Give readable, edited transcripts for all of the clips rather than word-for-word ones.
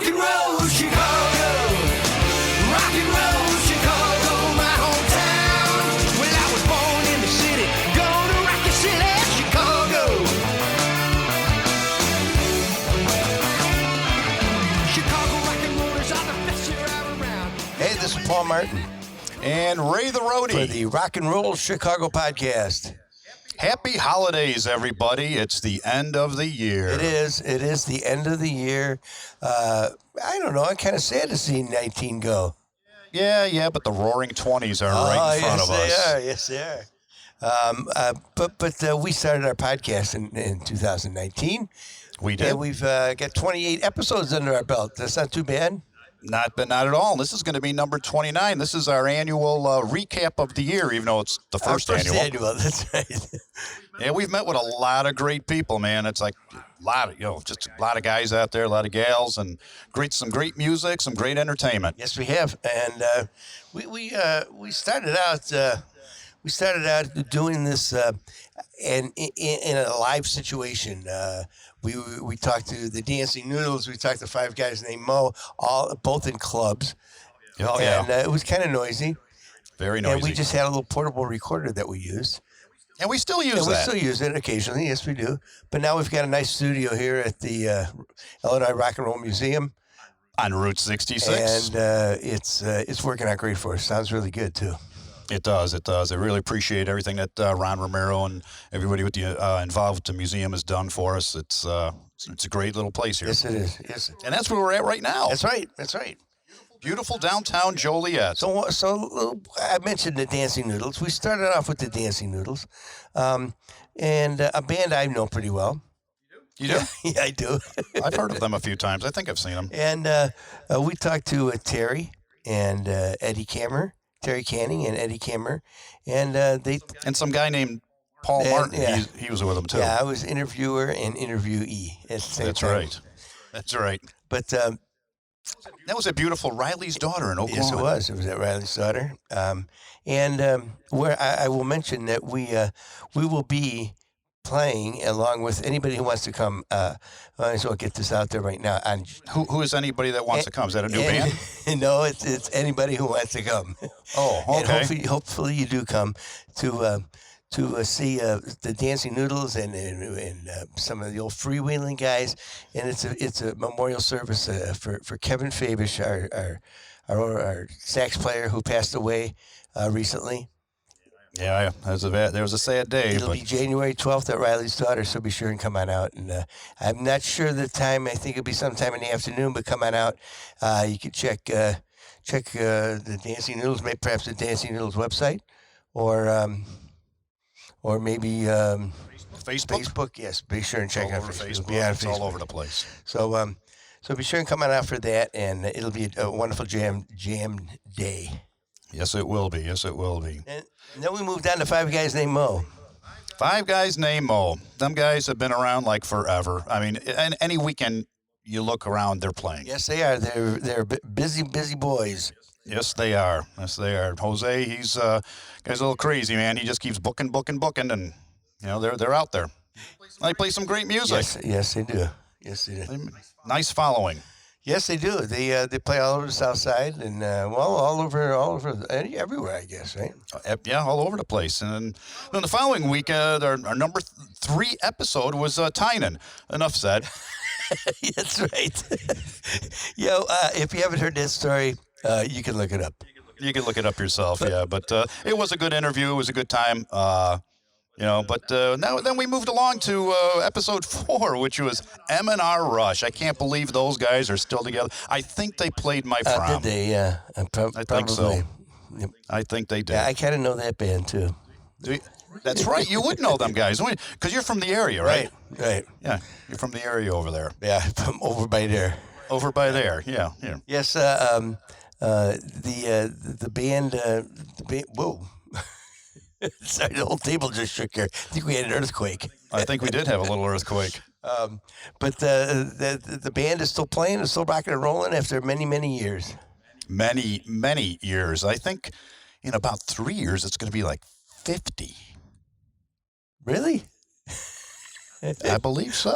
and roll, Chicago. Rock and roll, Chicago, my hometown. Well, I was born in the city, gonna rock your city, Chicago. Chicago rock and rollers are the best you're ever around. Hey, this is Paul Martin And Ray the for Roadie. the Rock and Roll Chicago podcast. Happy holidays, everybody. It's the end of the year. It is the end of the year. I don't know. I'm kind of sad to see 19 go. Yeah, but the roaring 20s are right in front of us. Yes, they are. But we started our podcast in 2019. We did. And we've got 28 episodes under our belt. That's not too bad. Not at all. This is going to be number 29. This is our annual recap of the year, even though it's the first annual. That's right. Yeah, we've met with a lot of great people, man. It's like a lot of, just a lot of guys out there, a lot of gals, and some great music, some great entertainment. Yes, we have, and we started out doing this in a live situation. We talked to the Dancing Noodles. We talked to five guys named Mo, both in clubs. Oh yeah, and it was kind of noisy. Very noisy. And we just had a little portable recorder that we used. And we still use And that. we still use it occasionally. Yes, we do. But now we've got a nice studio here at the Illinois Rock and Roll Museum. On Route 66. And it's working out great for us. Sounds really good, too. It does. I really appreciate everything that Ron Romero and everybody with the involved with the museum has done for us. It's a great little place here. Yes, it is. Yes. And that's where we're at right now. That's right. Beautiful downtown Joliet. So I mentioned the Dancing Noodles. We started off with the Dancing Noodles, and a band I know pretty well. You do? Yeah, I do. I've heard of them a few times. I think I've seen them. And we talked to Terry and Eddie Kammer, Terry Canning and Eddie Kammer, and they And some guy named Paul Martin. Yeah. He was with them too. Yeah, I was interviewer and interviewee at the same That's time. right. That's right. But That was a beautiful Riley's daughter in Oklahoma. yes, it was. It was at Riley's daughter. Where I will mention that we will be playing along with anybody who wants to come. I might as well get this out there right now. Who is anybody that wants to come? Is that a new band? No, it's anybody who wants to come. Oh, okay. And hopefully you do come to see the Dancing Noodles and some of the old freewheeling guys. And it's a memorial service for Kevin Fabish, our sax player who passed away recently. Yeah, there was a sad day. It'll be January 12th at Riley's daughter, so be sure and come on out. And I'm not sure the time. I think it'll be sometime in the afternoon, but come on out. You can check the Dancing Noodles, maybe perhaps the Dancing Noodles website, or maybe Facebook. Yes, be sure and check out Facebook. It'll be on It's Facebook. all over the place. So be sure and come on out for that, and it'll be a wonderful jam day. Yes, it will be. And then we moved on to five guys named Mo. Five guys named Mo. Them guys have been around like forever. I mean, any weekend you look around, they're playing. Yes, they are. They're busy boys. Yes, they are. Jose, he's guy's a little crazy, man. He just keeps booking, and they're out there. They play some great music. Yes, they do. Nice following. Yes, they do. They play all over the South Side and all over everywhere, I guess, right? Yeah, all over the place. And then the following week, our number 3 episode was Tynan. Enough said. That's right. If you haven't heard that story, you can look it up. You can look it up yourself, yeah. But it was a good interview. It was a good time. Then we moved along to episode 4, which was M&R Rush. I can't believe those guys are still together. I think they played my prom. Did they? Yeah. I think so. Yep. I think they did. Yeah, I kind of know that band, too. That's right. You would know them guys. Because you're from the area, right? Right. Yeah, you're from the area over there. Yeah, from over by there. Over by there, yeah. Yes, the band, whoa. Sorry, the whole table just shook here. I think we had an earthquake. I think we did have a little earthquake. But the band is still playing, is still rocking and rolling after many, many years. Many years. I think in about 3 years, it's going to be like 50. Really? I believe so.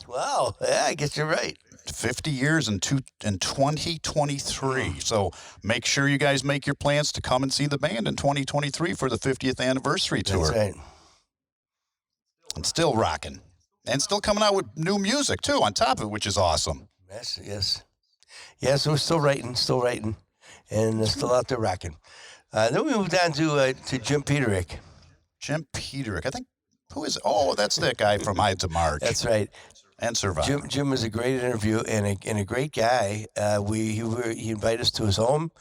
Wow. Yeah, I guess you're right. 50 years in 2023. So make sure you guys make your plans to come and see the band in 2023 for the 50th anniversary tour. That's right. And still rocking. And still coming out with new music, too, on top of it, which is awesome. Yes. So we're still writing, and still out there rocking. Then we moved on to Jim Peterick. Jim Peterick. I think, who is, oh, that's that guy from Ides of March. That's right. And Survivor. Jim was a great interview and a great guy. He invited us to his home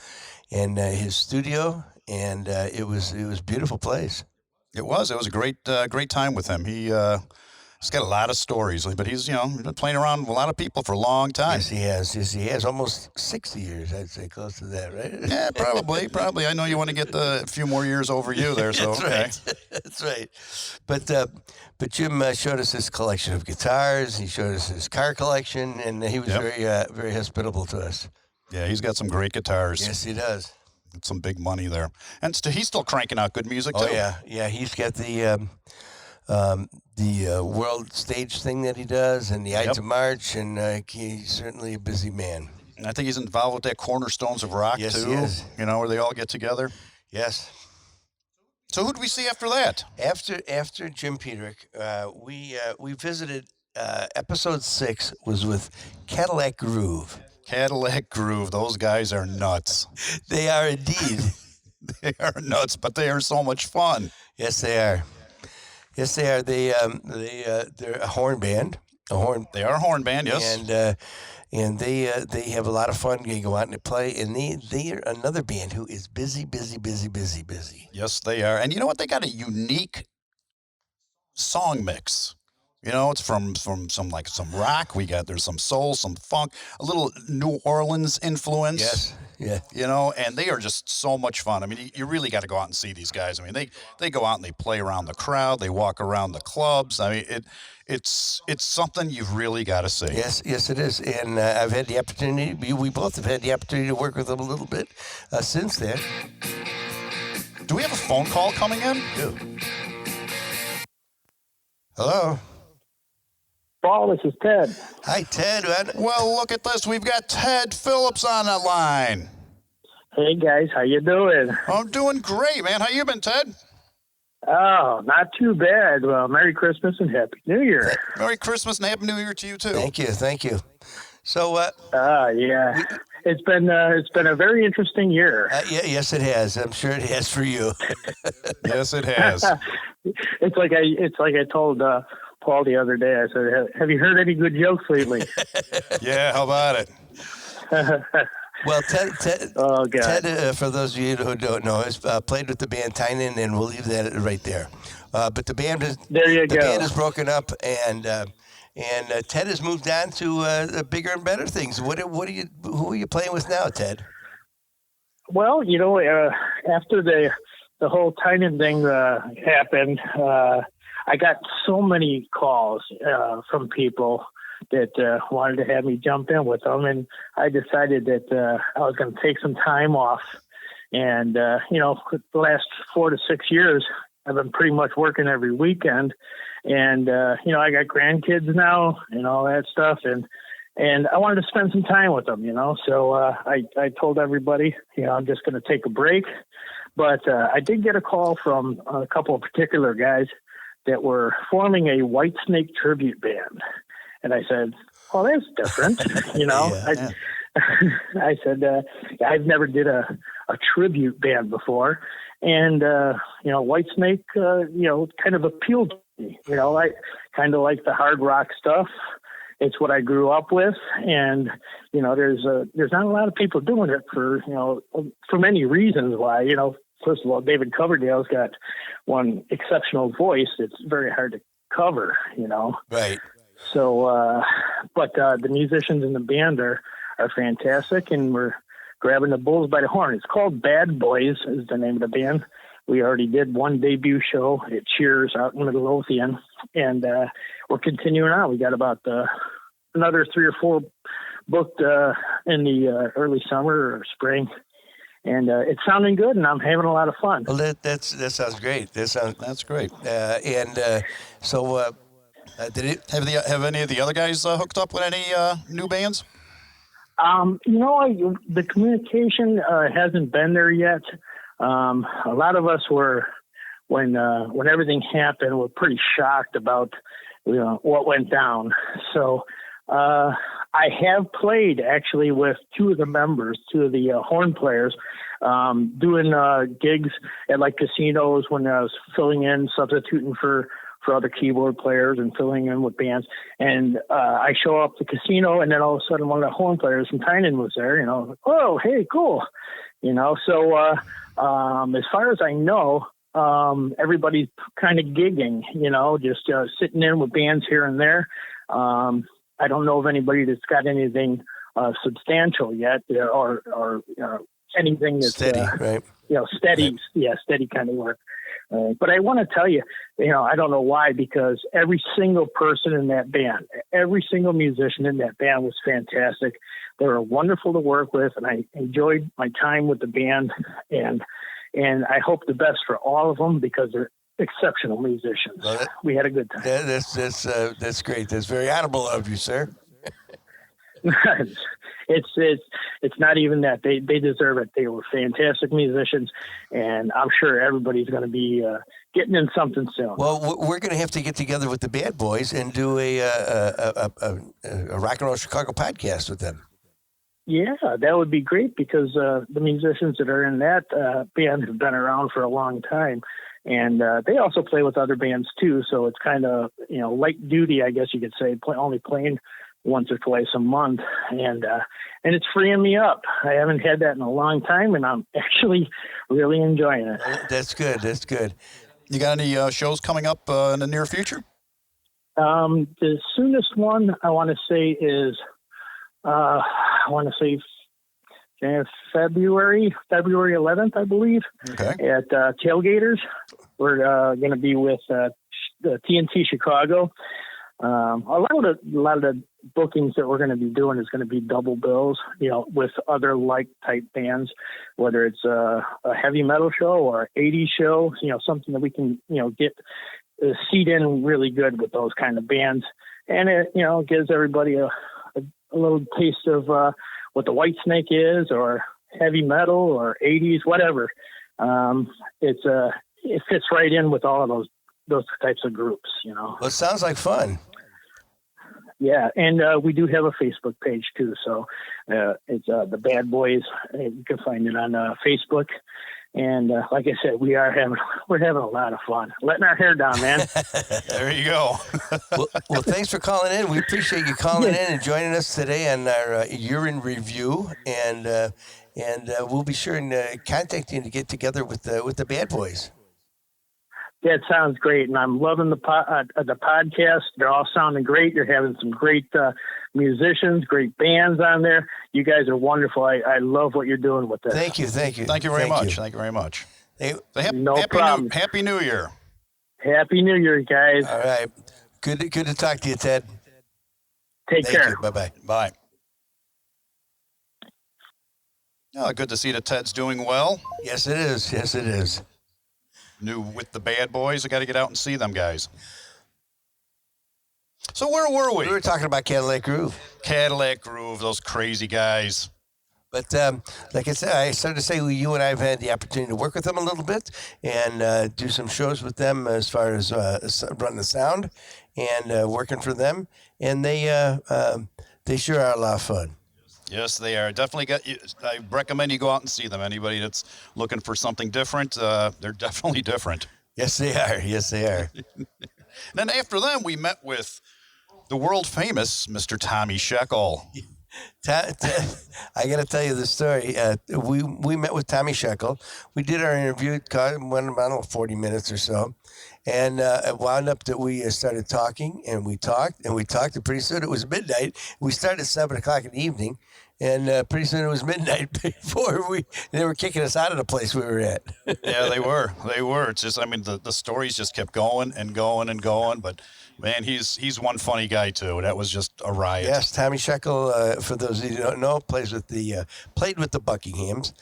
and his studio, and it was a beautiful place. It was a great time with him. He's got a lot of stories, but he's been playing around with a lot of people for a long time. Yes, he has almost 60 years, I'd say, close to that, right? Yeah, probably. I know you want to get a few more years over you there, so That's okay. Right. That's right. But Jim showed us his collection of guitars. He showed us his car collection, and he was very hospitable to us. Yeah, he's got some great guitars. Yes, he does. Some big money there, and he's still cranking out good music too. Oh yeah. He's got the world stage thing that he does, and the Ides of March, and he's certainly a busy man. And I think he's involved with that Cornerstones of Rock Yes, too. he is. Where they all get together. Yes. So who'd we see after that? After Jim Peterick, we visited. Episode 6 was with Cadillac Groove. Cadillac Groove. Those guys are nuts. They are indeed. They are nuts, but they are so much fun. Yes, they are. They're a horn band. They are a horn band, yes. And they have a lot of fun. They go out and they play, and they are another band who is busy. Yes, they are. And you know what? They got a unique song mix. It's from some rock. There's some soul, some funk, a little New Orleans influence. Yes. Yeah. And they are just so much fun. I mean, you really got to go out and see these guys. I mean, they go out and they play around the crowd. They walk around the clubs. I mean, it's something you've really got to see. Yes, it is. And I've had the opportunity. We both have had the opportunity to work with them a little bit since then. Do we have a phone call coming in? Do. Hello. Paul, this is Ted. Hi, Ted. Well, look at this. We've got Ted Phillips on the line. Hey, guys. How you doing? I'm doing great, man. How you been, Ted? Oh, not too bad. Well, Merry Christmas and Happy New Year. Merry Christmas and Happy New Year to you, too. Thank you. So, yeah. It's been a very interesting year. Yes, it has. I'm sure it has for you. Yes, it has. It's like I told Paul the other day. I said, "Have you heard any good jokes lately?" Yeah, how about it? Well, Ted, oh, God. Ted, for those of you who don't know, has played with the band Tynan, and we'll leave that right there. But the band is band is broken up, and Ted has moved on to bigger and better things. Who are you playing with now, Ted? Well, after the whole Tynan thing happened, I got so many calls from people that wanted to have me jump in with them, and I decided that I was going to take some time off. And for the last 4 to 6 years, I've been pretty much working every weekend, and I got grandkids now and all that stuff, and I wanted to spend some time with them, So I told everybody, I'm just going to take a break. But I did get a call from a couple of particular guys that were forming a Whitesnake tribute band. And I said, "Oh, that's different." I said, I've never did a tribute band before. And, Whitesnake, kind of appealed to me. I kind of like the hard rock stuff. It's what I grew up with. And, there's not a lot of people doing it for many reasons why, First of all, David Coverdale's got one exceptional voice. It's very hard to cover, Right. So, but the musicians in the band are fantastic, and we're grabbing the bulls by the horn. It's called Bad Boys is the name of the band. We already did one debut show at Cheers out in Midlothian, and we're continuing on. We got about another 3 or 4 booked in the early summer or spring. And it's sounding good, and I'm having a lot of fun. Well, that sounds great. That's great. So Have any of the other guys hooked up with any new bands? The communication hasn't been there yet. A lot of us were, when everything happened, were pretty shocked about what went down. So I have played actually with two of the members, two of the horn players, doing gigs at like casinos when I was filling in, substituting for other keyboard players and filling in with bands. And I show up to the casino, and then all of a sudden one of the horn players from Tynan was there, oh, hey, cool. So as far as I know, everybody's kind of gigging, just sitting in with bands here and there. I don't know of anybody that's got anything substantial yet, or anything that's steady, right? Steady, right. Yeah, steady kind of work. But I want to tell you, I don't know why, because every single person in that band, every single musician in that band was fantastic. They were wonderful to work with, and I enjoyed my time with the band, and I hope the best for all of them because they're exceptional musicians. Well, we had a good time. That's great. That's very honorable of you, sir. It's not even that. They deserve it. They were fantastic musicians, and I'm sure everybody's going to be getting in something soon. Well, we're going to have to get together with the Bad Boys and do a Rock and Roll Chicago podcast with them. Yeah, that would be great because the musicians that are in that band have been around for a long time. And they also play with other bands too, so it's kind of light duty, I guess you could say, only playing once or twice a month, and it's freeing me up. I haven't had that in a long time, and I'm actually really enjoying it. That's good. That's good. You got any shows coming up in the near future? The soonest one I want to say is February 11th, I believe, at Tailgaters. We're going to be with the TNT Chicago. A lot of the bookings that we're going to be doing is going to be double bills, with other like type bands, whether it's a heavy metal show or 80s show, something that we can, get seat in really good with those kind of bands. And it, gives everybody a little taste of what the Whitesnake is, or heavy metal, or 80s, whatever. It fits right in with all of those types of groups, Well, it sounds like fun. Yeah, and we do have a Facebook page too, so it's the Bad Boys. You can find it on Facebook. And like I said, we're having a lot of fun, letting our hair down, man. There you go. well, thanks for calling in. We appreciate you calling in and joining us today on our Year in Review, and we'll be sure and contact you to get together with the Bad Boys. That sounds great, and I'm loving the podcast. They're all sounding great. You're having some great musicians, great bands on there. You guys are wonderful. I love what you're doing with this. Thank you. Thank you very much. Thank you very much. No problem. Happy New Year. Happy New Year, guys. All right. Good to talk to you, Ted. Take care. Bye-bye. Bye. Oh, good to see that Ted's doing well. Yes, it is. Yes, it is. New with the Bad Boys. I got to get out and see them guys. So where were we? We were talking about Cadillac Groove. Cadillac Groove, those crazy guys. But like I said, I started to say you and I have had the opportunity to work with them a little bit and do some shows with them as far as running the sound and working for them. And they sure are a lot of fun. Yes, they are. Definitely I recommend you go out and see them. Anybody that's looking for something different, they're definitely different. Yes, they are. Yes, they are. Then after them, we met with the world famous Mr. Tommy Shekel. I got to tell you the story. We met with Tommy Shekel. We did our interview. It went about 40 minutes or so. And it wound up that we started talking, and we talked, and pretty soon it was midnight. We started at 7 o'clock in the evening, and pretty soon it was midnight before they were kicking us out of the place we were at. Yeah, they were. It's just, the stories just kept going and going and going, but man, he's one funny guy too. That was just a riot. Yes, Tommy Shekel, for those of you who don't know, played with the Buckinghams,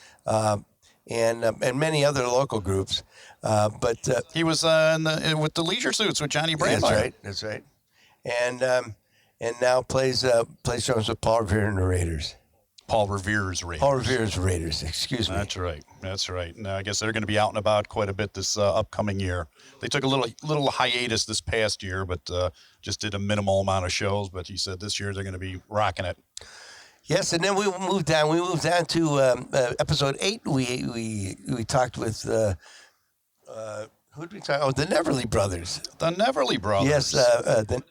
and many other local groups. But he was with the Leisure Suits with Johnny Brandmeier. That's right. and now plays drums with Paul Revere and the Raiders. Paul Revere's Raiders. Paul Revere's Raiders. Excuse me. That's right. That's right. Now, I guess they're going to be out and about quite a bit this upcoming year. They took a little hiatus this past year, but just did a minimal amount of shows. But he said this year they're going to be rocking it. Yes, and then we moved on. We moved on to episode 8. We talked with who did we talk? Oh, the Neverly Brothers. The Neverly Brothers. Yes,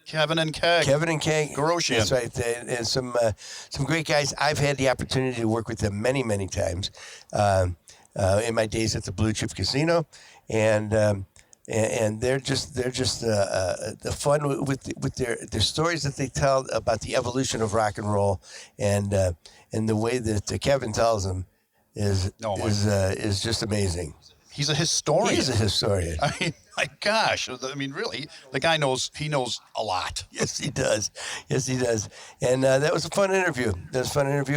Kevin and Keg. Kevin and Keg. Garoshian. That's right. And some great guys. I've had the opportunity to work with them many, many times in my days at the Blue Chip Casino, and they're just the fun with their stories that they tell about the evolution of rock and roll, and the way that Kevin tells them is just amazing. He's a historian. He's a historian. I mean, my gosh. I mean, really, the guy knows a lot. Yes, he does. Yes, he does. And that was a fun interview.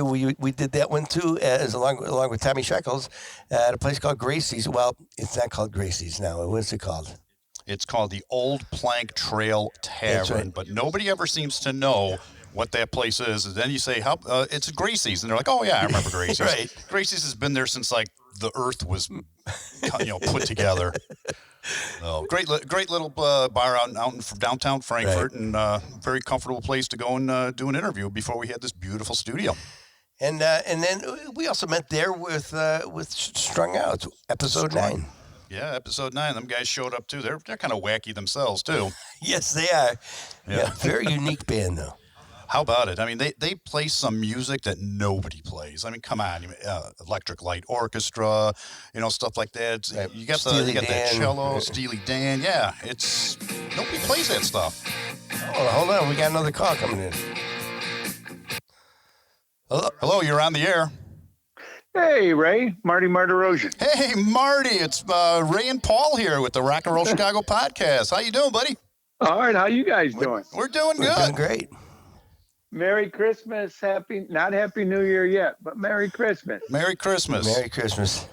We did that one too, along with Tommy Shekels at a place called Gracie's. Well, it's not called Gracie's now. What's it called? It's called the Old Plank Trail Tavern, That's right. But nobody ever seems to know what that place is. And then you say, it's Gracie's. And they're like, oh, yeah, I remember Gracie's. Right. Gracie's has been there since, like, the earth was, put together. Oh, great little bar out in downtown Frankfurt, right. And very comfortable place to go and do an interview before we had this beautiful studio. And then we also met there with Strung Out, episode 9. Yeah, episode 9. Them guys showed up too. They're kind of wacky themselves too. Yes, they are. Yeah, very unique band though. How about it? I mean, they play some music that nobody plays. I mean, come on, Electric Light Orchestra, stuff like that. You got that cello, Steely Dan. Yeah, nobody plays that stuff. Oh, hold on, we got another call coming in. Hello, you're on the air. Hey, Ray, Marty Margaret. Hey, Marty, it's Ray and Paul here with the Rock and Roll Chicago podcast. How you doing, buddy? All right, how you guys doing? We're doing good. We're doing great. Merry Christmas, not Happy New Year yet, but Merry Christmas. Merry Christmas. Merry Christmas.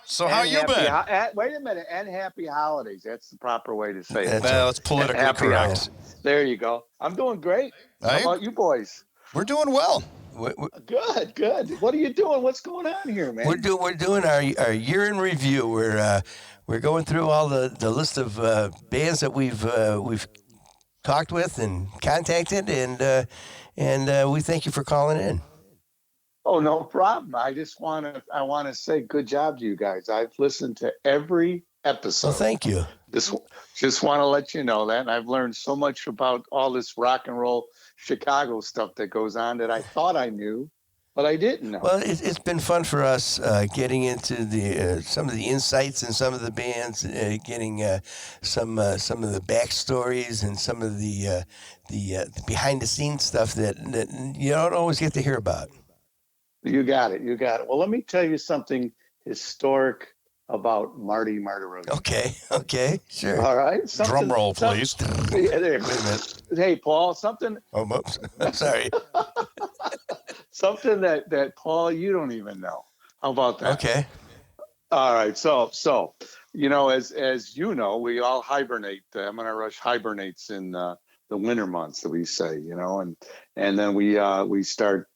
So how you been? Wait a minute, and Happy Holidays. That's the proper way to say it. Well, it's politically correct. There you go. I'm doing great. How about you boys? We're doing well. Good. What are you doing? What's going on here, man? We're doing our year in review. We're going through all the list of bands that we've talked with and contacted, and we thank you for calling in. Oh, no problem. I want to say good job to you guys. I've listened to every episode. Well, thank you. Just want to let you know that. And I've learned so much about all this rock and roll Chicago stuff that goes on that I thought I knew, but I didn't know. Well, it's been fun for us getting into the some of the insights in some of the bands, getting some of the backstories and some of the behind the scenes stuff that you don't always get to hear about. You got it. Well, let me tell you something historic about Marty Margaret. Okay, sure. All right. Drum roll, please. Yeah, there. Wait a minute. Hey, Paul, something. Oh, oops. Sorry. Something that Paul, you don't even know. How about that? Okay. All right. So as you know, we all hibernate. M&R Rush hibernates in the winter months, that we say, and then we start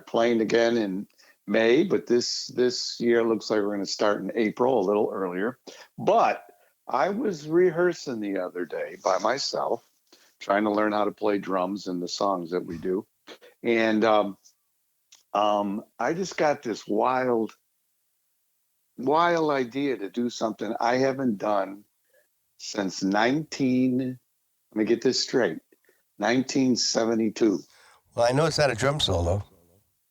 playing again in May, but this year looks like we're going to start in April, a little earlier. But I was rehearsing the other day by myself, trying to learn how to play drums and the songs that we do. And I just got this wild idea to do something I haven't done since let me get this straight, 1972. Well, I know it's not a drum solo.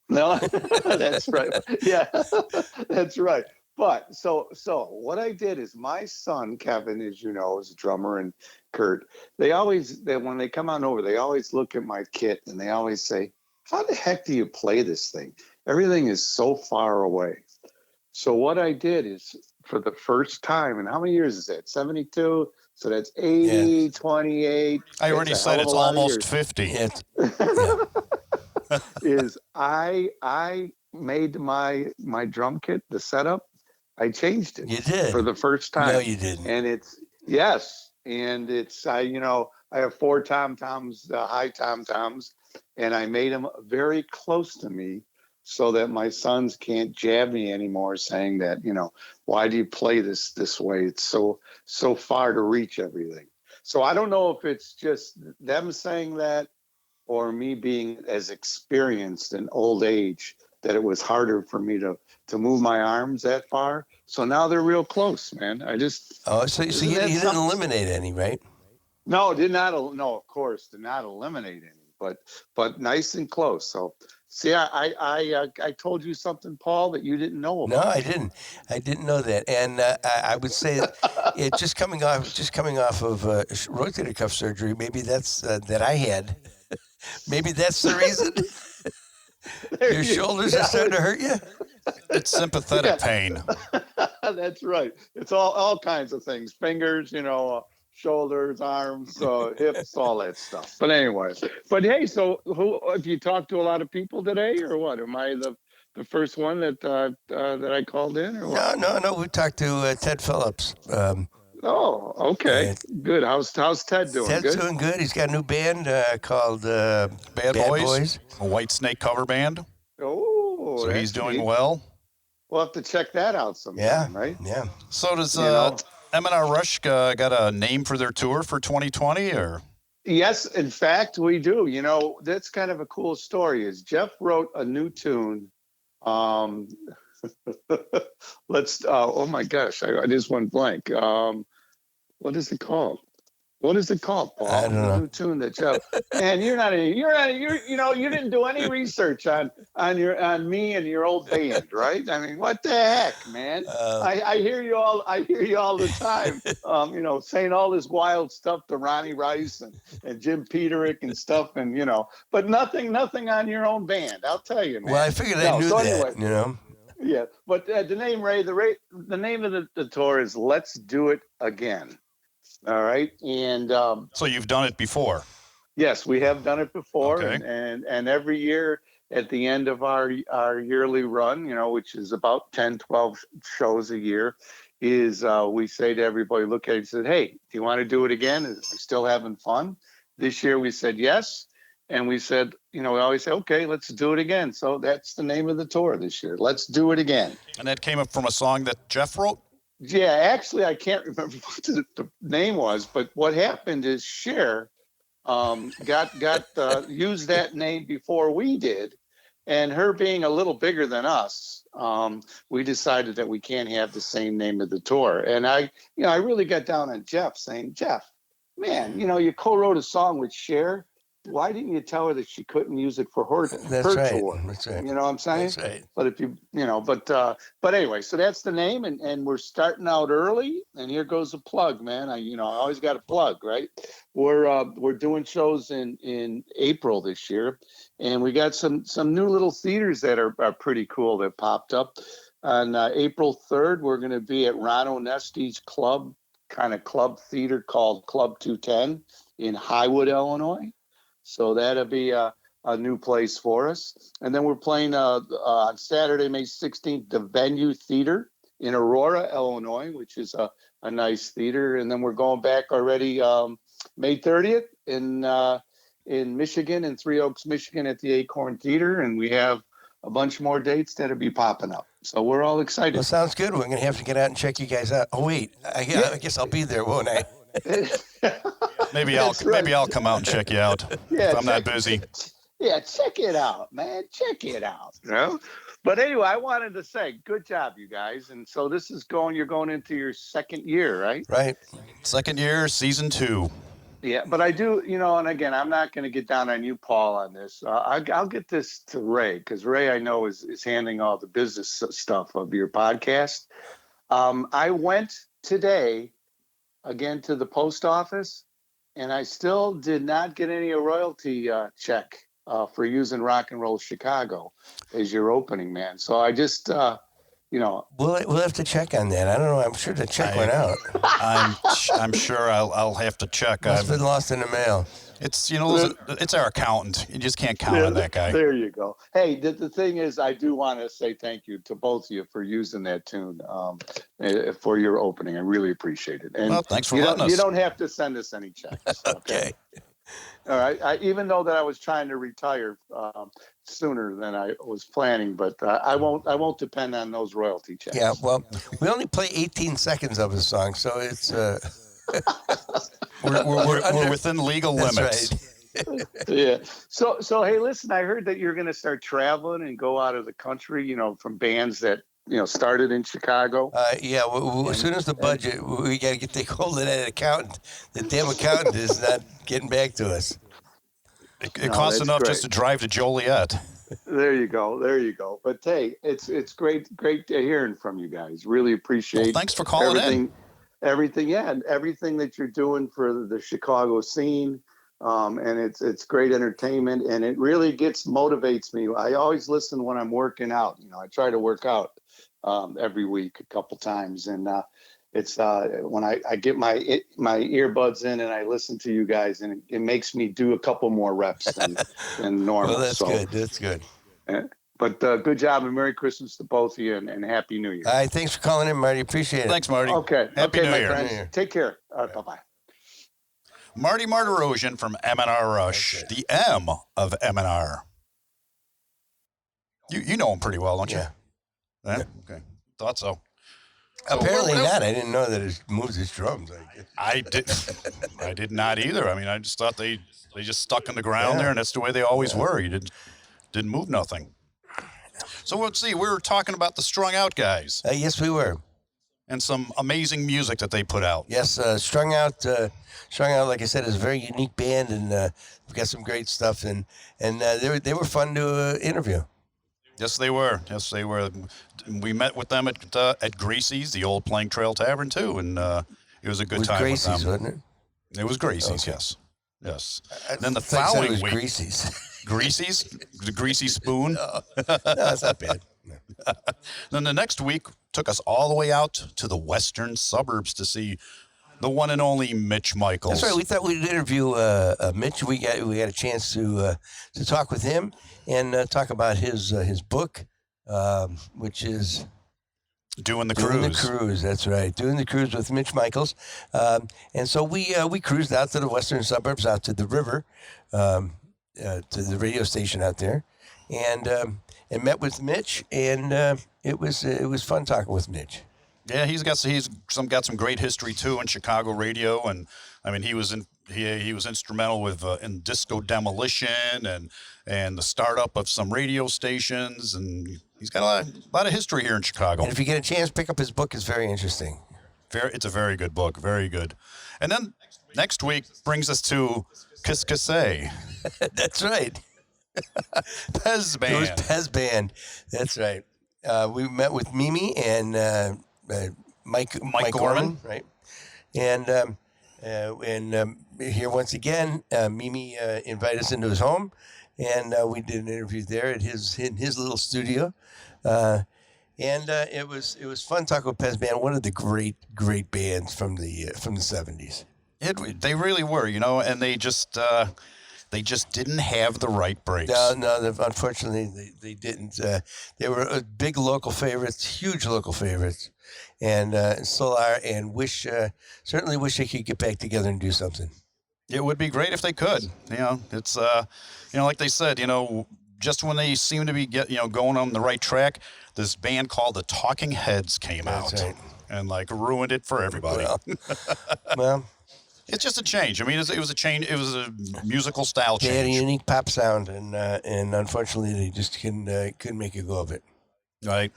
No, that's right. Yeah, that's right. But so what I did is my son, Kevin, as you know, is a drummer, and Kurt, when they come on over, they always look at my kit and they always say, how the heck do you play this thing? Everything is so far away. So what I did is, for the first time, and how many years is that? 72? So that's 80, yeah. 28. I already said it's almost 50. Is I made my drum kit, the setup, I changed it. You did. For the first time. No, you didn't. And it's I have 4 Tom Toms, high Tom Toms, and I made them very close to me so that my sons can't jab me anymore, saying that, why do you play this way? It's so far to reach everything. So I don't know if it's just them saying that or me being as experienced in old age that it was harder for me to move my arms that far. So now they're real close, man. So you didn't eliminate any, right? No, did not. No, of course, did not eliminate any, but nice and close. So see, I told you something, Paul, that you didn't know about. No, I didn't. I didn't know that. And I would say it just coming off of rotator cuff surgery. Maybe that's that I had. Maybe that's the reason. Your shoulders are starting to hurt you. It's sympathetic pain. That's right. It's all kinds of things. Fingers, shoulders, arms, hips, all that stuff. But anyway, hey, so have you talked to a lot of people today, or what? Am I the first one that I called in, or what? No. We talked to Ted Phillips. Oh, okay, good. How's Ted doing? Ted's doing good. He's got a new band called Bad Boys, a White Snake cover band. Oh, so he's doing well. We'll have to check that out sometime, right? Yeah. So does M&R Rush got a name for their tour for 2020, or? Yes, in fact, we do. That's kind of a cool story. Is Jeff wrote a new tune. Let's. Oh my gosh, I just went blank. What is it called? What is it called, Paul? I don't know. The new tune that Jeff. Man, you didn't do any research on me and your old band, right? I mean, what the heck, man? I hear you all. I hear you all the time. Saying all this wild stuff to Ronnie Rice and Jim Peterick and stuff, but nothing on your own band. I'll tell you, man. Well, I figured I knew that. Anyway. Yeah, but the name the name of the tour is "Let's Do It Again." All right, and so you've done it before. Yes, we have done it before, okay. and every year at the end of our yearly run, which is about 10, 12 shows a year, is we say to everybody, look at it and say, hey, do you want to do it again? Are we still having fun? This year we said yes, and we said, we always say, okay, let's do it again. So that's the name of the tour this year. Let's do it again. And that came up from a song that Jeff wrote? Yeah, actually, I can't remember what the name was, but what happened is Cher got used that name before we did, and her being a little bigger than us, we decided that we can't have the same name of the tour. And I really got down on Jeff, saying, Jeff, man, you co-wrote a song with Cher. Why didn't you tell her that she couldn't use it for her tour? That's right. You know what I'm saying? That's right. But if but anyway, so that's the name, and we're starting out early. And here goes a plug, man. I always got a plug, right? We're doing shows in April this year, and we got some new little theaters that are pretty cool that popped up. On April 3rd, we're going to be at Ron Onesti's club theater called Club 210 in Highwood, Illinois. So that'll be a new place for us. And then we're playing on Saturday, May 16th, the Venue Theater in Aurora, Illinois, which is a nice theater. And then we're going back already May 30th in Michigan, in Three Oaks, Michigan at the Acorn Theater. And we have a bunch more dates that'll be popping up. So we're all excited. Well, sounds good. We're going to have to get out and check you guys out. Oh, wait. I guess I'll be there, won't I? Maybe I'll come out and check you out if I'm not busy. Yeah, check it out, man. Check it out. But anyway, I wanted to say, good job, you guys. And so this is you're going into your second year, right? Right. Second year, season 2. Yeah, but I do, and again, I'm not going to get down on you, Paul, on this. I'll get this to Ray, because Ray, I know, is handling all the business stuff of your podcast. I went today again to the post office, and I still did not get any royalty check for using Rock and Roll Chicago as your opening, man. So I just, We'll have to check on that. I don't know. I'm sure the check went out. I'm sure I'll have to check. It's been lost in the mail. It's it's our accountant. You just can't count on that guy. There you go. Hey, the thing is, I do want to say thank you to both of you for using that tune for your opening. I really appreciate it. And well, thanks for letting us. You don't have to send us any checks. Okay. All right. Even though that I was trying to retire sooner than I was planning, but I won't depend on those royalty checks. Yeah. Well, we only play 18 seconds of a song, so it's we're within legal limits. Right. Yeah. So hey, listen, I heard that you're going to start traveling and go out of the country. From bands that started in Chicago. Yeah. As soon as the budget, we got to take hold of that accountant. The damn accountant is not getting back to us. It costs enough just to drive to Joliet. There you go. But hey, it's great hearing from you guys. Really appreciate. Well, thanks for calling in. Everything, yeah, and everything that you're doing for the Chicago scene, and it's great entertainment, and it really motivates me. I always listen when I'm working out. I try to work out every week a couple times, and it's when I get my earbuds in and I listen to you guys, and it makes me do a couple more reps than normal. Well, that's good. But good job and Merry Christmas to both of you and Happy New Year. All right, thanks for calling in, Marty. Appreciate it. Thanks, Marty. Okay. Happy New my Year. friends. Take care. All right, bye-bye. Marty Margaret from M&R Rush, the M of M&R. You know him pretty well, don't you? Yeah. Okay. Thought so. Apparently not. I didn't know that it moves his drums. I did not either. I mean, I just thought they just stuck in the ground there, and that's the way they always were. You didn't move nothing. So let's see. We were talking about the Strung Out guys. Yes, we were. And some amazing music that they put out. Yes, Strung Out, like I said, is a very unique band, and we've got some great stuff. And they were fun to interview. Yes, they were. We met with them at Gracie's, the old Plank Trail Tavern, too, and it was a good time Gracie's, with them. wasn't it? It was Gracie's, Okay. Yes. And then the following week, Gracie's. Gracie's, the Greasy Spoon. No, that's not bad. No. Then the next week took us all the way out to the western suburbs to see the one and only Mitch Michaels. That's right. We thought we'd interview Mitch. We got a chance to talk with him and talk about his book, which is Doing the Cruise. That's right. Doing the Cruise with Mitch Michaels. And so we cruised out to the western suburbs, out to the river, to the radio station out there, and met with Mitch, and it was fun talking with Mitch. Yeah, he's got some great history too in Chicago radio, and I mean he was instrumental with in Disco Demolition and the startup of some radio stations, and he's got a lot of history here in Chicago. And if you get a chance, pick up his book. It's very interesting. It's a very good book, very good. And then next week brings us to Kiskasay. That's right. Pez Band. It was Pez Band. That's right. We met with Mimi and Mike Gorman, right? And here once again, Mimi invited us into his home, and we did an interview there in his little studio. And it was fun talking with Pez Band, one of the great bands from the 70s. They really were, and they just didn't have the right breaks. No, unfortunately they didn't. They were big local favorites, huge local favorites, and still are. And certainly wish they could get back together and do something. It would be great if they could. It's like they said, just when they seem to be going on the right track, this band called the Talking Heads came out and ruined it for everybody. Well. It's just a change. I mean, it was a change. It was a musical style change. They had a unique pop sound, and unfortunately, they just couldn't make a go of it. Right.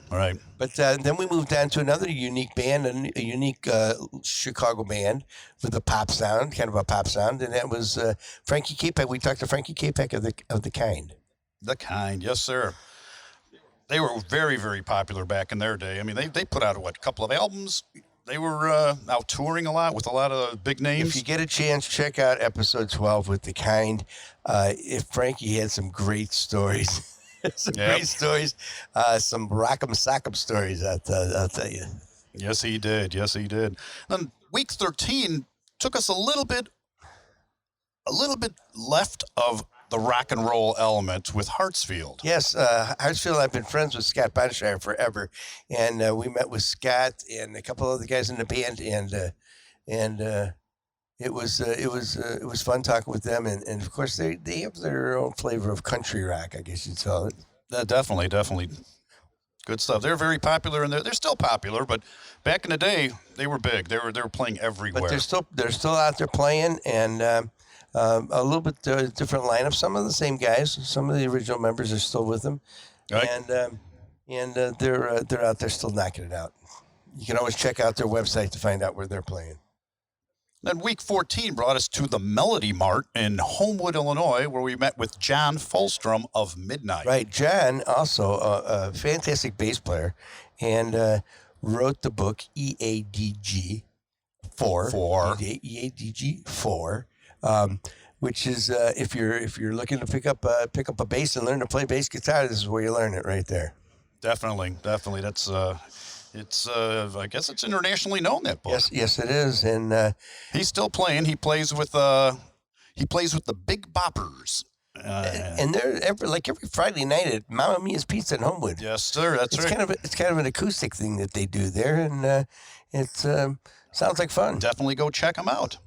But then we moved on to another unique band, a unique Chicago band with a pop sound, kind of a pop sound, and that was Frankie Capek. We talked to Frankie Capek of the Kind. The Kind, yes, sir. They were very, very popular back in their day. I mean, they put out a couple of albums. They were out touring a lot with a lot of big names. If you get a chance, check out episode 12 with The Kind. If Frankie had some great stories. Great stories. Some rock'em sock'em stories, I'll tell you. Yes, he did. Then week 13 took us a little bit a little bit left of the rock and roll element with Hartsfield. Yes, Hartsfield. I've been friends with Scott Bonshire forever, and we met with Scott and a couple other guys in the band, and it was fun talking with them, and of course they have their own flavor of country rock, I guess you'd call it. Definitely good stuff. They're very popular, and they're still popular. But back in the day, they were big. They were playing everywhere. But they're still out there playing, and a little bit different lineup. Some of the same guys. Some of the original members are still with them, Right. and they're out there still knocking it out. You can always check out their website to find out where they're playing. Then week 14 brought us to the Melody Mart in Homewood, Illinois, where we met with John Fulstrom of Midnight. Right, John, also a fantastic bass player, and wrote the book EADG 4. EADG 4, which is if you're looking to pick up a bass and learn to play bass guitar, this is where you learn it right there. Definitely. That's it's I guess it's internationally known, that book. Yes, it is, and he's still playing. He plays with the Big Boppers. And they're every Friday night at Mamma Mia's Pizza in Homewood. Yes, sir. That's right. It's kind of an acoustic thing that they do there, and it sounds like fun. Definitely go check them out.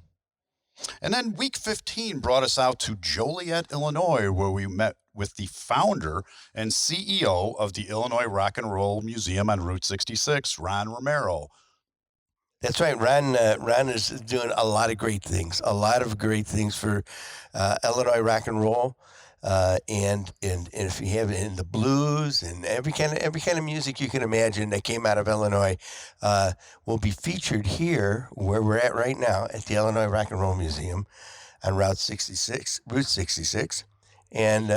And then week 15 brought us out to Joliet, Illinois, where we met with the founder and CEO of the Illinois Rock and Roll Museum on Route 66, Ron Romero. That's right. Ron is doing a lot of great things for Illinois rock and roll, and if you have it in the blues and every kind of music you can imagine that came out of Illinois, will be featured here where we're at right now at the Illinois Rock and Roll Museum on Route 66, and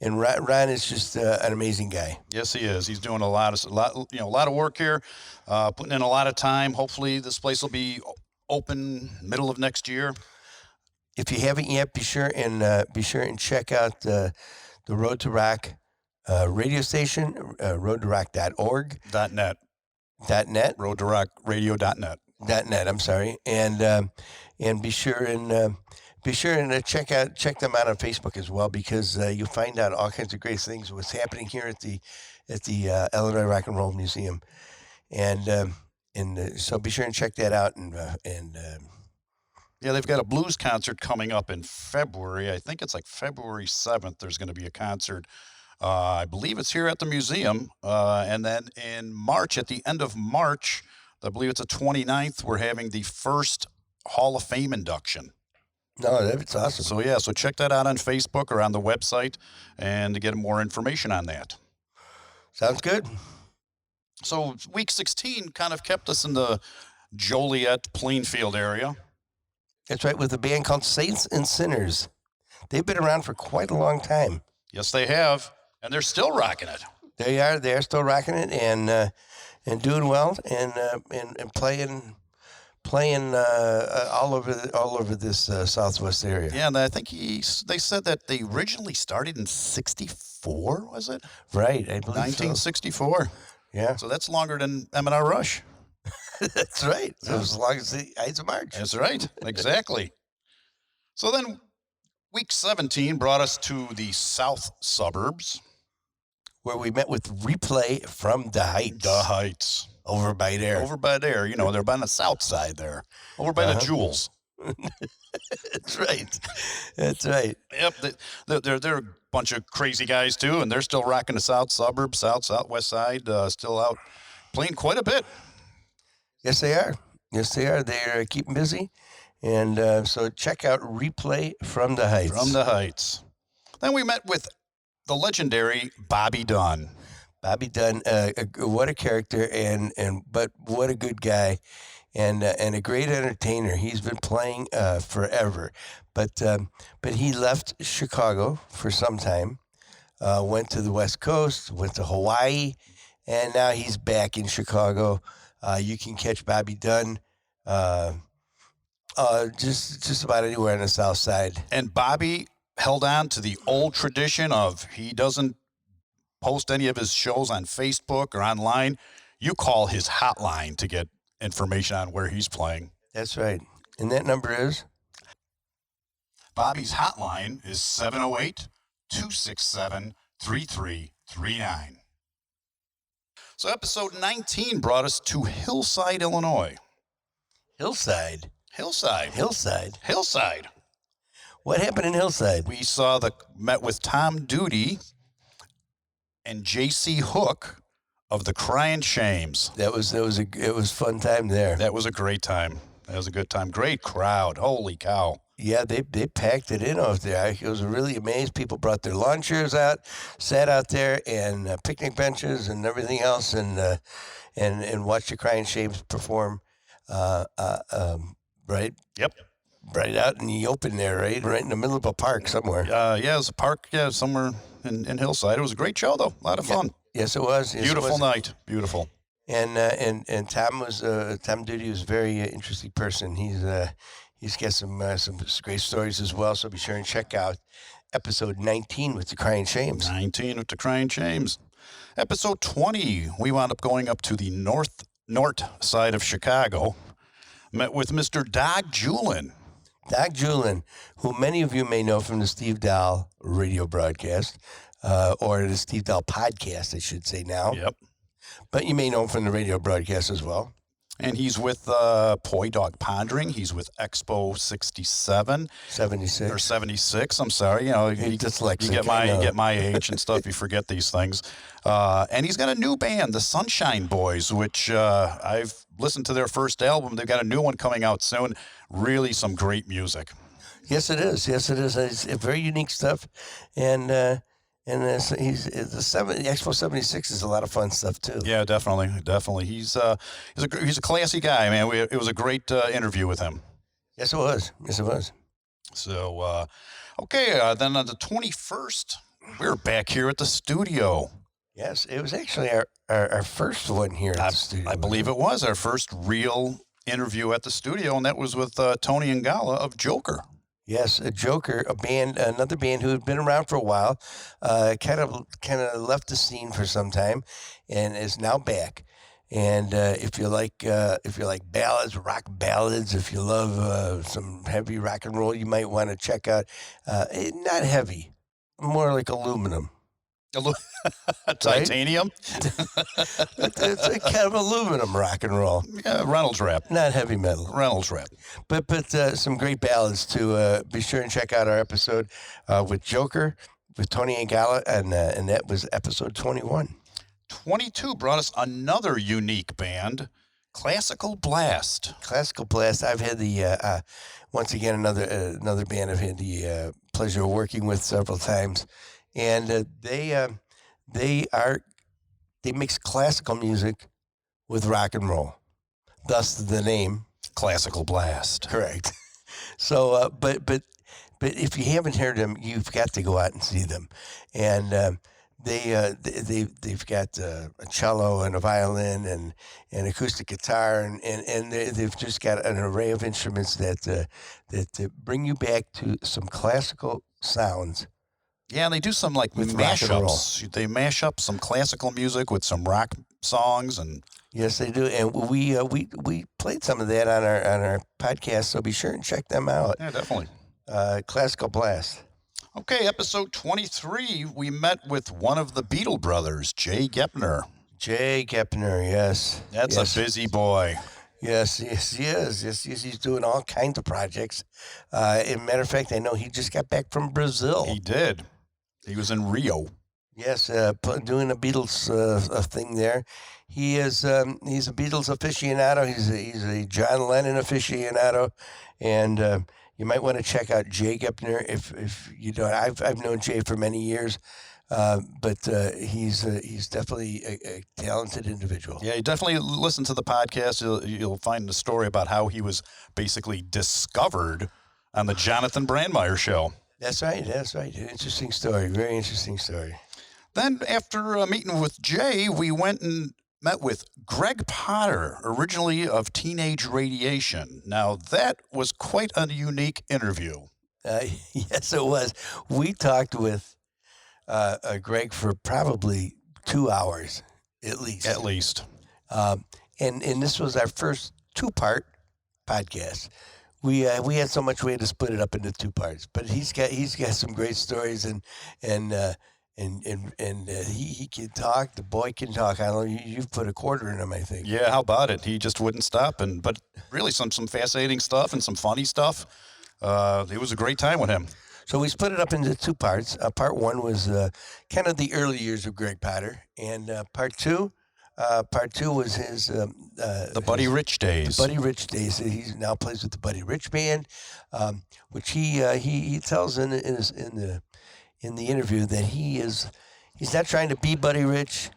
Ron is just an amazing guy. Yes, he is. He's doing a lot of work here, putting in a lot of time. Hopefully, this place will be open middle of next year. If you haven't yet, be sure and check out the Road to Rock radio station, roadtorock.org. .net. .net. roadtorockradio.net. .net. I'm sorry, and be sure and check them out on Facebook as well, because you'll find out all kinds of great things what's happening here at the Illinois Rock and Roll Museum, and so be sure and check that out Yeah, they've got a blues concert coming up in February. I think it's like February 7th. There's going to be a concert. I believe it's here at the museum. And then in March, at the end of March, I believe it's the 29th, we're having the first Hall of Fame induction. No, that's awesome. So check that out on Facebook or on the website and to get more information on that. Sounds good. So week 16 kind of kept us in the Joliet, Plainfield area. That's right, with a band called Saints and Sinners. They've been around for quite a long time. Yes, they have, and they're still rocking it. They are still rocking it and doing well and playing all over this Southwest area. Yeah, and I think they said that they originally started in 64, was it? Right, I believe 1964. So. Yeah. So that's longer than M&R Rush. That's right. So as long as the Ides of March. That's right. Exactly. So then week 17 brought us to the south suburbs, where we met with Replay from the Heights. The Heights. Over by there. They're by the south side there. Over by the Jewels. That's right. That's right. Yep. They're a bunch of crazy guys, too, and they're still rocking the south suburbs, southwest side, still out playing quite a bit. Yes, they are. They're keeping busy. And so check out Replay from the Heights. From the Heights. Then we met with the legendary Bobby Dunn. Bobby Dunn, what a character, but what a good guy, and a great entertainer. He's been playing forever, but he left Chicago for some time, went to the West Coast, went to Hawaii, and now he's back in Chicago. You can catch Bobby Dunn just about anywhere on the South Side. And Bobby held on to the old tradition of he doesn't post any of his shows on Facebook or online. You call his hotline to get information on where he's playing. That's right. And that number is? Bobby's hotline is 708-267-3339. So episode 19 brought us to Hillside, Illinois. Hillside. Hillside. Hillside. Hillside. What happened in Hillside? We met with Tom Duty and J.C. Hook of the Crying Shames. It was a fun time there. That was a great time. That was a good time. Great crowd. Holy cow. Yeah, they packed it in over there. I was really amazed. People brought their lawn chairs out, sat out there, and picnic benches and everything else, and watched the Crying Shames perform. Right. Yep. Right out in the open there, right in the middle of a park somewhere. Yeah, it was a park. Yeah, somewhere in Hillside. It was a great show, though. A lot of fun. Yes, it was. Yes, Beautiful it was. night. Beautiful. And Tom Duty was a very interesting person. He's got some great stories as well. So be sure and check out episode 19 with the Crying Shames. 19 with the Crying Shames. Episode 20, we wound up going up to the north side of Chicago. Met with Mr. Doc Julin. Doc Julin, who many of you may know from the Steve Dahl radio broadcast, or the Steve Dahl podcast, I should say now. Yep. But you may know him from the radio broadcast as well. And he's with Poi Dog Pondering. He's with Expo 67. 76. Or 76, I'm sorry. You know, you get my age and stuff. You forget these things. And he's got a new band, the Sunshine Boys, which I've listened to their first album. They've got a new one coming out soon. Really some great music. Yes, it is. Yes, it is. It's very unique stuff. And Expo 76 is a lot of fun stuff too. Yeah, definitely. He's a classy guy, man. It was a great interview with him. Yes, it was. So, okay, then on the 21st, we're back here at the studio. Yes, it was actually our first one here at the studio. I believe it was our first real interview at the studio, and that was with Tony and Gala of Joker. Yes, a Joker, another band who had been around for a while, kind of left the scene for some time, and is now back. And if you like ballads, rock ballads, if you love some heavy rock and roll, you might want to check out. Not heavy, more like aluminum. Titanium? It's a kind of aluminum rock and roll. Yeah, Reynolds Wrap. Not heavy metal. Reynolds Wrap. But some great ballads too. Be sure and check out our episode with Joker, with Tony and Gala, and that was episode 21. 22 brought us another unique band, Classical Blast. Classical Blast. I've had the once again another band I've had the pleasure of working with several times. And they mix classical music with rock and roll, thus the name Classical Blast. Correct. So, but if you haven't heard them, you've got to go out and see them. And they've got a cello and a violin and an acoustic guitar, and they've just got an array of instruments that bring you back to some classical sounds. Yeah, and they do some like with mashups. They mash up some classical music with some rock songs, and yes, they do. And we played some of that on our podcast, so be sure and check them out. Yeah, definitely. Classical Blast. Okay, episode 23, we met with one of the Beatle brothers, Jay Gepner. Jay Gepner, yes. That's a busy boy. Yes, he is. Yes, he's doing all kinds of projects. As a matter of fact, I know he just got back from Brazil. He did. He was in Rio. Yes, doing a Beatles thing there. He's a Beatles aficionado. He's a John Lennon aficionado, and you might want to check out Jay Gepner if you don't. I've known Jay for many years, but he's definitely a talented individual. Yeah, you definitely listen to the podcast. You'll find the story about how he was basically discovered on the Jonathan Brandmeier show. That's right. Interesting story. Very interesting story. Then after meeting with Jay, we went and met with Greg Potter, originally of Teenage Radiation. Now, that was quite a unique interview. Yes, it was. We talked with Greg for probably 2 hours, at least. At least. And this was our first two-part podcast. we had so much we had to split it up into 2 parts. But he's got some great stories, and he can talk. The boy can talk. I don't know. You've put a quarter in him, I think. Yeah, how about it? He just wouldn't stop, but really some fascinating stuff and some funny stuff. It was a great time with him. So we split it up into 2 parts. Part 1 was kind of the early years of Greg Potter, and part two was his the Buddy Rich days. The Buddy Rich days. He now plays with the Buddy Rich band, which he tells in the interview that he's not trying to be Buddy Rich.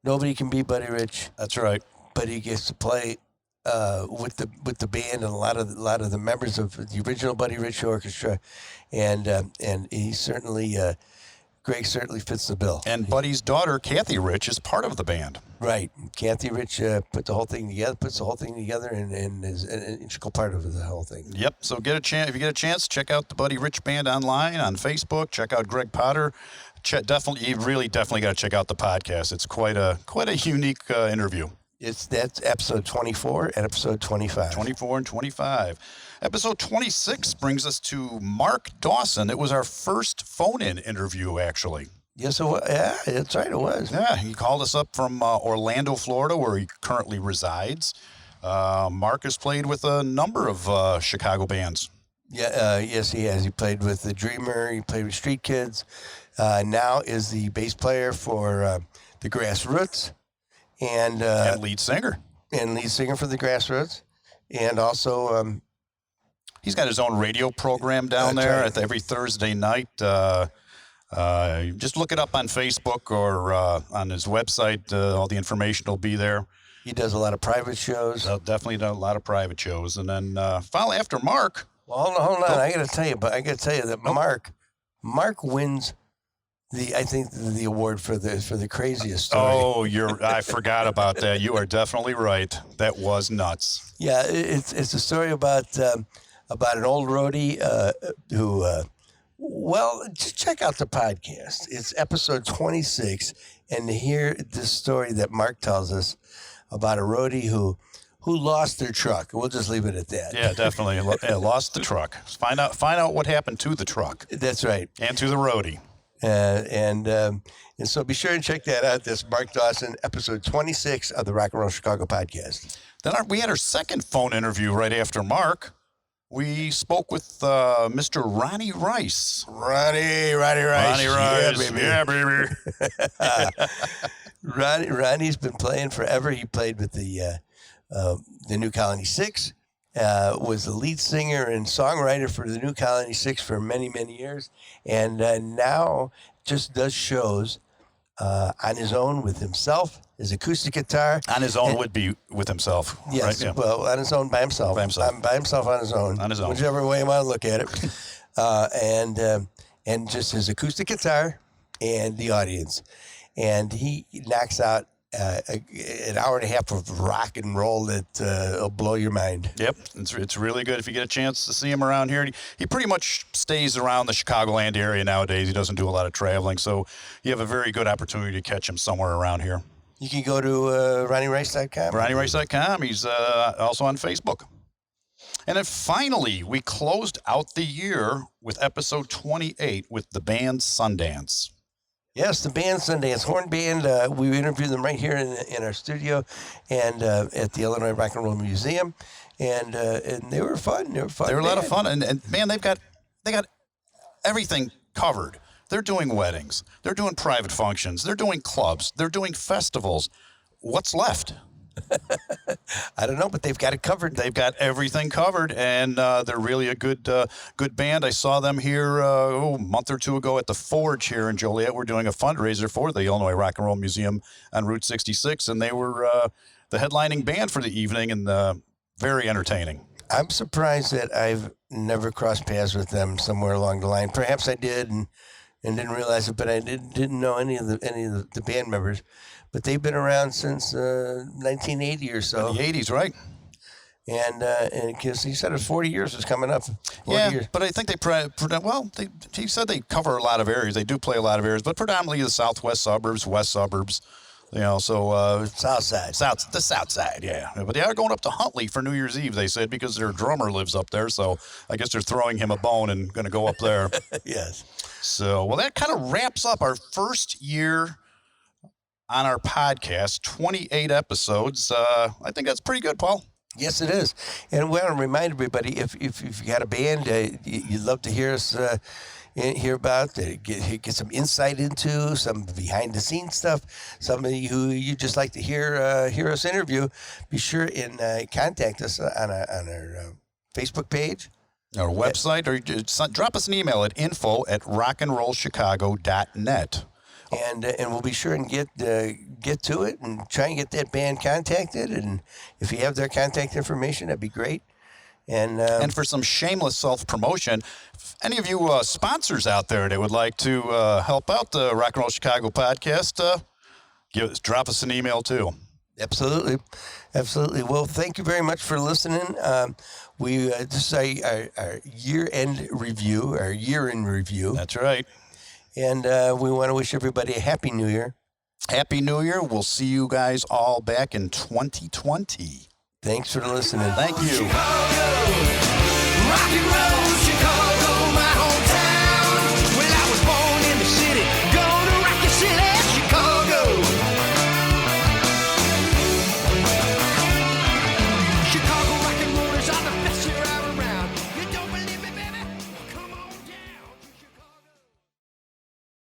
Nobody can be Buddy Rich. That's right. But he gets to play with the band and a lot of the members of the original Buddy Rich Orchestra, and he certainly Greg certainly fits the bill. And Buddy's daughter Kathy Rich is part of the band. Right, Kathy Rich puts the whole thing together, and is an integral part of the whole thing. Yep. So if you get a chance, check out the Buddy Rich Band online on Facebook. Check out Greg Potter. You definitely got to check out the podcast. It's quite a unique interview. That's episode 24 and episode 25. 24 and 25. Episode 26 brings us to Mark Dawson. It was our first phone-in interview, actually. Yes, it was. Yeah, that's right, it was. Yeah, he called us up from Orlando, Florida, where he currently resides. Mark has played with a number of Chicago bands. Yeah, yes, he has. He played with The Dreamer. He played with Street Kids. Now is the bass player for the Grassroots. And lead singer. And lead singer for the Grassroots. And also... he's got his own radio program down there every Thursday night. Just look it up on Facebook or on his website. All the information will be there. He does a lot of private shows. Definitely does a lot of private shows. And then finally after Mark... Well, hold on. I got to tell you that Mark wins... I think the award for the craziest story. Oh, I forgot about that. You are definitely right. That was nuts. Yeah, it's a story about an old roadie who. Well, just check out the podcast. It's episode 26, and hear this story that Mark tells us about a roadie who lost their truck. We'll just leave it at that. Yeah, definitely. Lost the truck. Find out what happened to the truck. That's right. And to the roadie. And so be sure and check that out. That's Mark Dawson, episode 26 of the Rock and Roll Chicago podcast. Then we had our second phone interview right after Mark. We spoke with Mr. Ronnie Rice. Ronnie Rice. Yeah, baby. Ronnie's been playing forever. He played with the New Colony Six. Was the lead singer and songwriter for the New Colony Six for many, many years, and now just does shows on his own with himself, his acoustic guitar. On his own would be with himself. Yes, right? Yeah. Well, on his own, by himself. By himself on his own. On his own. Whichever way you want to look at it. And just his acoustic guitar and the audience. And he knocks out an hour and a half of rock and roll that will blow your mind. Yep, it's really good if you get a chance to see him around here. He pretty much stays around the Chicagoland area nowadays. He doesn't do a lot of traveling, so you have a very good opportunity to catch him somewhere around here. You can go to RonnieRice.com. RonnieRice.com. He's also on Facebook. And then finally, we closed out the year with episode 28 with the band Sundance. Yes, the band Sundance Hornby. We interviewed them right here in our studio and at the Illinois Rock and Roll Museum, and they were fun. They were fun. They were a lot of fun, and man, they got everything covered. They're doing weddings, they're doing private functions, they're doing clubs, they're doing festivals. What's left? I don't know, but they've got it covered. They've got everything covered, and they're really a good band. I saw them here a month or two ago at the Forge here in Joliet. We're doing a fundraiser for the Illinois Rock and Roll Museum on Route 66, and they were the headlining band for the evening, and very entertaining. I'm surprised that I've never crossed paths with them somewhere along the line. Perhaps I did and didn't realize it, but I didn't know any of the band members. But they've been around since 1980 or so. In the 80s, right? And because he said 40 years was coming up. 40 years. But I think he said they cover a lot of areas. They do play a lot of areas, but predominantly the southwest suburbs, west suburbs. You know, so South side. the south side, yeah. But they are going up to Huntley for New Year's Eve, they said, because their drummer lives up there. So I guess they're throwing him a bone and going to go up there. Yes. So, well, that kind of wraps up our first year on our podcast, 28 episodes. I think that's pretty good, Paul. Yes, it is. And we want to remind everybody, if you got a band you'd love to hear us hear about, get some insight into, some behind-the-scenes stuff, somebody who you just like to hear us interview, be sure and contact us on our Facebook page. Our website, or drop us an email at info@rockandrollchicago.net. And we'll be sure and get to it and try and get that band contacted. And if you have their contact information, that'd be great. And for some shameless self-promotion, if any of you sponsors out there that would like to help out the Rock and Roll Chicago podcast, drop us an email too. Absolutely. Well, thank you very much for listening. This is our year-end review, our year-in review. That's right. And we want to wish everybody a Happy New Year. Happy New Year. We'll see you guys all back in 2020. Thanks for listening. Thank you. Chicago, rock and roll.